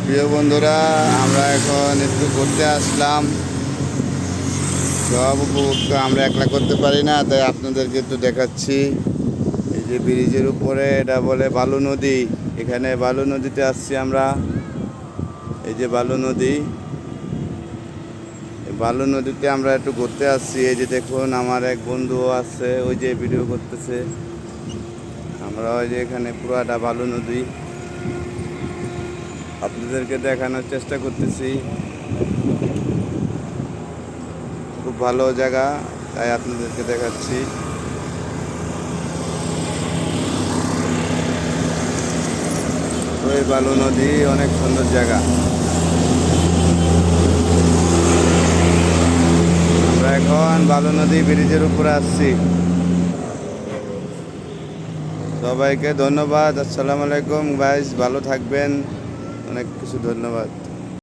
প্রিয় বন্ধুরা, আমরা এখন একটু ঘুরতে আসলাম। সব উপভোগ তো আমরা একলা করতে পারি না, তাই আপনাদেরকে একটু দেখাচ্ছি। এই যে ব্রিজের উপরে, এটা বলে বালু নদী। এখানে বালু নদীতে আসছি আমরা। এই যে বালু নদী, এই বালু নদীতে আমরা একটু ঘুরতে আসছি। এই যে দেখুন, আমার এক বন্ধুও আছে, ওই যে ভিডিও করতেছে। আমরা ওই যে এখানে পুরাটা বালু নদী আপনাদেরকে দেখানোর চেষ্টা করতেছি। খুব ভালো জায়গা, তাই আপনাদেরকে দেখাচ্ছি। ওই বালু নদী অনেক সুন্দর জায়গা। আমরা এখন বালু নদী ব্রিজের উপরে আসছি। সবাইকে ধন্যবাদ। আসসালামু আলাইকুম গাইস, ভালো থাকবেন। অনেক কিছু ধন্যবাদ।